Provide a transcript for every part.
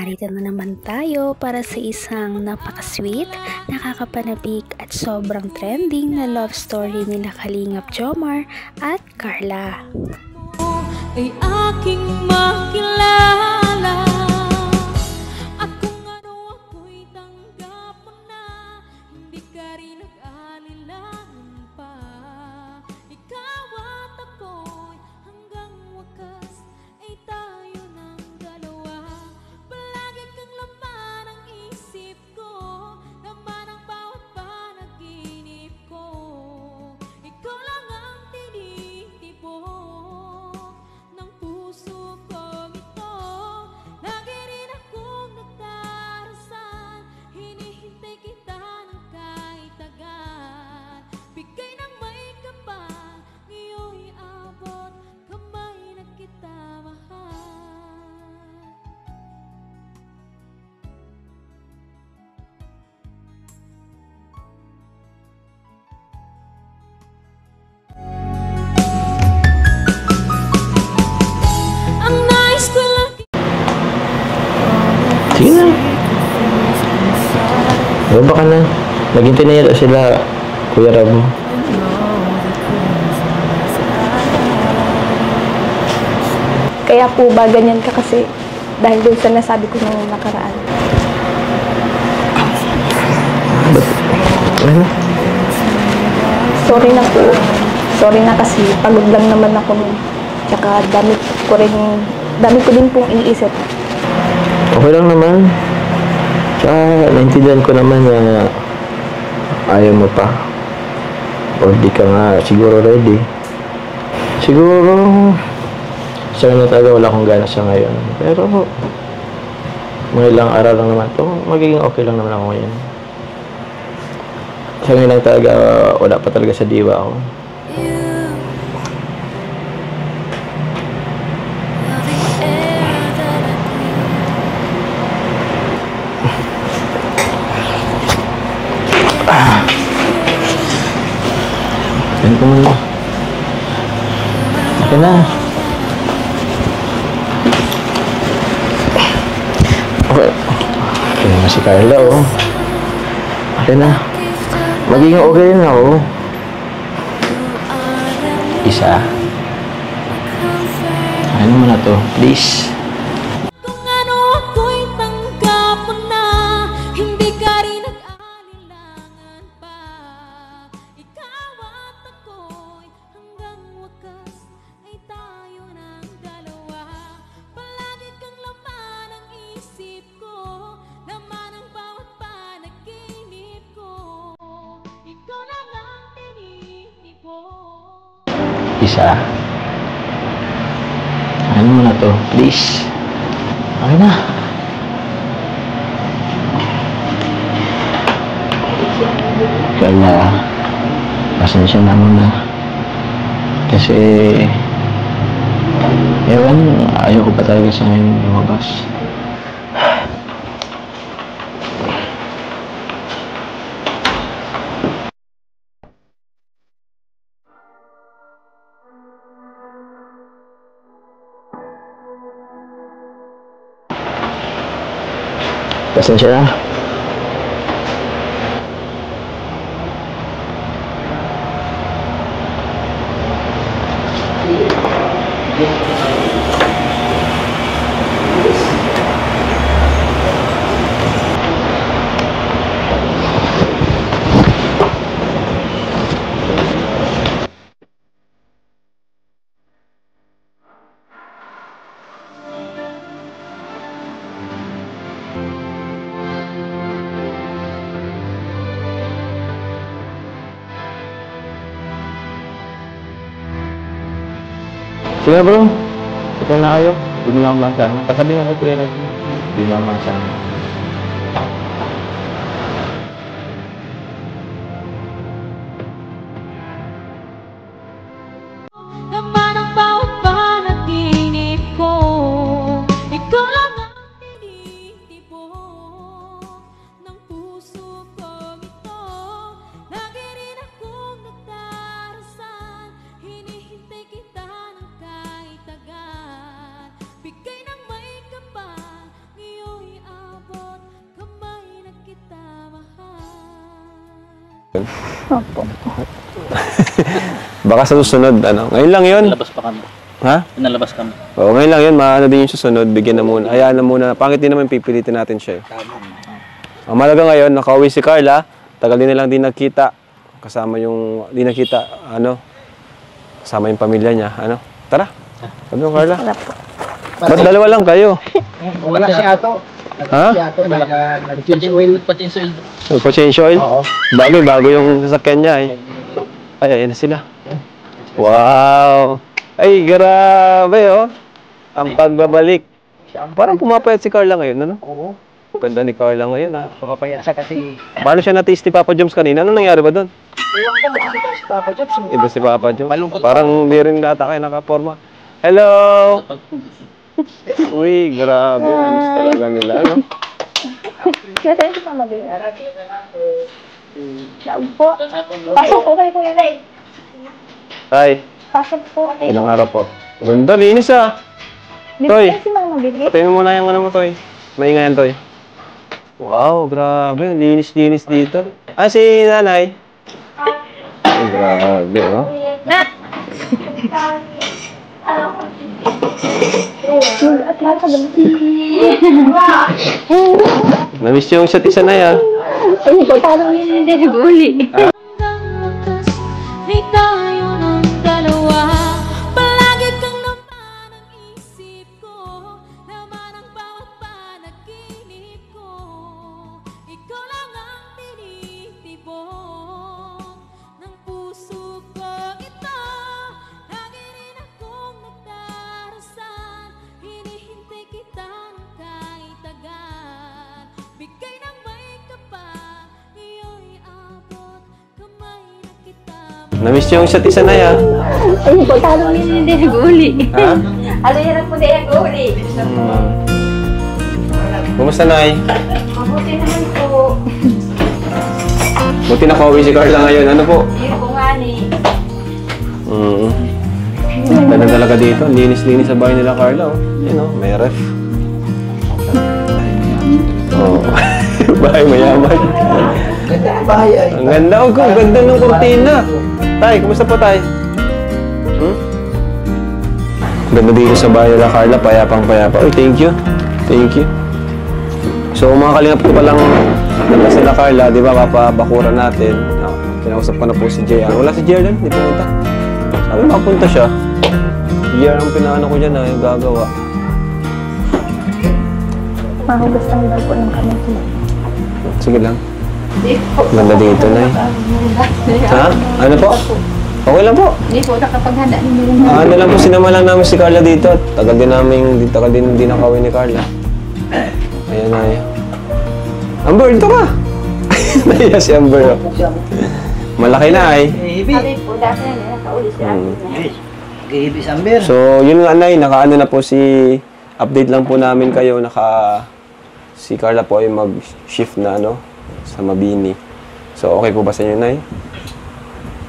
narito na naman tayo para sa isang napaka-sweet, nakakapanabik at sobrang trending na love story nila Kalingap Jomar at Carla. Ay aking makilala at kung ano ako'y tanggap mo na, hindi ka rin nag-alilangan pa. Ikaw at ako'y hanggang wakas ay tayo ng dalawa. Palagi kang laman ang isip ko, laman ang bawat panaginip ko. Ikaw lang ang tinitibo ng puso kong ito. Lagi rin akong nagdarasal, hinihintay kita ng kahit agad. Bigay ng may kapal, ngayon'y abot kamay na kita mahal. Ang nais ko lang. Sige na. Baba ka na. Naghintay na yata sila, Kuya Rab mo. Kaya po ba ganyan ka kasi dahil dun sa nasabi ko nung nakaraan? Ano? Sorry na po. Sorry na kasi pagod lang naman ako nun. Tsaka dami ko din pong iniisip. Okay lang naman. Tsaka naintindihan ko naman na ayaw mo pa. O di ka nga siguro ready. Siguro sa na talaga wala akong gana sa ngayon. Pero mga ilang araw lang naman to, magiging okay lang naman ako ngayon. Sa ngayon lang talaga wala pa talaga sa diwa ako. Ganito mo na. Okay na. Okay. Okay naman si Carla, oh. Okay na. Magiging okay rin ako. Isa. Ano mo na to? Please. Kung ano ako'y tanggap mo na, hindi ka rin nag-alilangan pa. Ikaw at ako'y hanggang wakas ay tayo ng dalawa. Palagi kang laman ang isip ko, laman ang bawat panaginip ko. Ikaw lang ang tinitibo. Isa. Ano mo na to? Please. Okay na. Kaya, pasensya na muna. Kasi, ewan, ayaw ko pa talaga sa ngayon lumabas. Pasensya na. Sige bro, ito na kayo. Huwag mo lang masahan. Kasabihin ako kuya na hindi mo lang masahan. Laman ang bawat panaginip ko, ikaw lang ang tinitibo ng puso kong ito. Lagi rin akong nagdarasal, hinihintay kita ng kahit agad. Bigay ng may kapal, ngayon'y Opo. Baka sa susunod, ano. Ngayon lang yun. Nalabas pa kami. Ha? Nalabas kami. Oo, ngayon lang yun. Maano din yung susunod. Bigyan na muna. Hayaan na muna. Pangit din naman pipilitin natin siya. Ang malaga ngayon, nakauwi si Carla. Tagal din nilang di nagkita. Kasama yung, di nakita, ano, kasama yung pamilya niya. Ano? Tara. Ano, Carla? Wala po. Ba't dalawa lang kayo? Wala si Ato. Ha? Si Ato, nag-change oil. Patinso yun. Nagpa-change oil? Oo. Bago yung sasakyan niya eh. Ay, ayun na sila. Wow! Ay, grabe oh. Ang pagbabalik. Parang pumapayat si Carla ngayon, ano? Oo. Ganda ni Carla ngayon, ha? Papapayat siya kasi. Paano siya na-taste ni Papa Joms kanina? Ano nangyari ba doon? Iwan ko makikita si Papa Jobs. Iba si Papa Joms. Malungkot. Parang di rin nata kayo nakaporma. Hello! Uy, grabe. Alis talaga nila, no? Kaya tayo si Mama Bea. Laog po. Pasok po kayo, Kuya Ray. Hi. Pasok po kayo. Ilang araw po? Ganda, linis ah. Dito Toy. tayo si Mama Bea. Patayin mo muna yung ano mo, Toy. Maingay yan, Toy. Wow, grabe. Linis-linis dito. Ah, si nanay. Ay, grabe, oh. At lahat ka ba? Namiss yung isa't isa na yan. Ay, po, parang hindi nag-uli. Hanggang wakas ay tayo ng dalawa. Palagi kang naman ang isip ko, naman ang bawat panaginip ko. Ikaw lang ang tinitibok ng puso ko ito. Lagi rin akong nagdarasal, hinihintay kita ng kahit agad. Bigay ng may kapal, iyo'y abot, kamay na kita. Namiss yung isa't isa na yan. Ay, po, parang hindi nag-uli. Ha? Ano yan po hindi nag-uli? Kumusta, Nay? Mabuti naman po. Buti nakauwi si Carla ngayon. Ano po? Yun po nga ni. Ganda talaga dito. Ang linis-linis sa bahay nila, Carla. Oh. Yun, oh. May ref. Oh. Bahay mayaman. Ganda ang bahay ay. Ang ganda. Oh, ang ganda ng kurtina. Tay, kumusta po, Tay? Ganda dito sa bahay nila, Carla. Payapang-payapa. Uy, thank you. Thank you. So, mga kalingap ko palang ganda sila, Carla. Di ba, papabakura natin. Kinausap ko na po si Jay. Wala si Jay din. Di pumunta. Sabi, makapunta siya. Year ang pinaano ko dyan na yung gagawa. Mahugas lang daw po ng kamay ko. Sige lang. Ganda dito, Nay. Ha? Ano po? Okay lang po. Hindi po nakapaghanda ni Miriam. Ano lang po, sinama lang namin si Carla dito. Tagal din nakawin ni Carla. Ayan, Nay. Amber, dito ka! Nahiya si Amber. Oh. Malaki na, ay. Sabi po, dati na nakauli si Ate. Gaibi Samber. So, yun nga, Nay. Nakaano na po update lang po namin kayo. Si Carla po ay mag-shift na, sa Mabini. So, okay po ba sa inyo, Nay?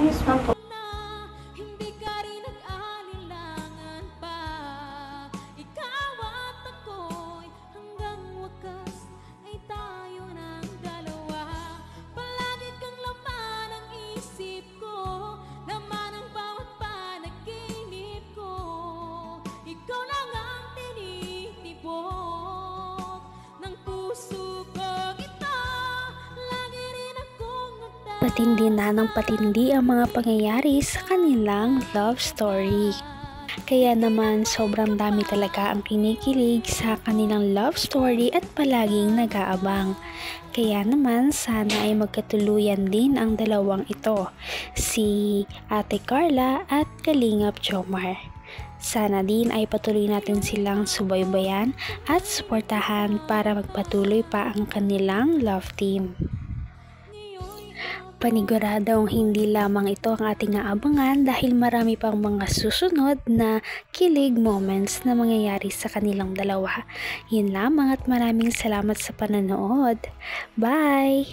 Ayos man po. Hindi ka rin nag-alinlangan pa. Ikaw at ako'y hanggang wakas ay tayo ng dalawa. Palagi kang laman ang isip ko, laman ang bawat panaginip ko. Ikaw lang ang tinitibok ng puso ko ito. Lagi rin akong Patindi na ng patindi ang mga pangyayari sa kanilang love story. Kaya naman sobrang dami talaga ang kinikilig sa kanilang love story at palaging nag-aabang. Kaya naman sana ay magkatuluyan din ang dalawang ito, si Ate Carla at Kalingap Jomar. Sana din ay patuloy natin silang subaybayan at suportahan para magpatuloy pa ang kanilang love team. Paniguradong hindi lamang ito ang ating aabangan dahil marami pang mga susunod na kilig moments na mangyayari sa kanilang dalawa. Yun lamang at maraming salamat sa pananood. Bye!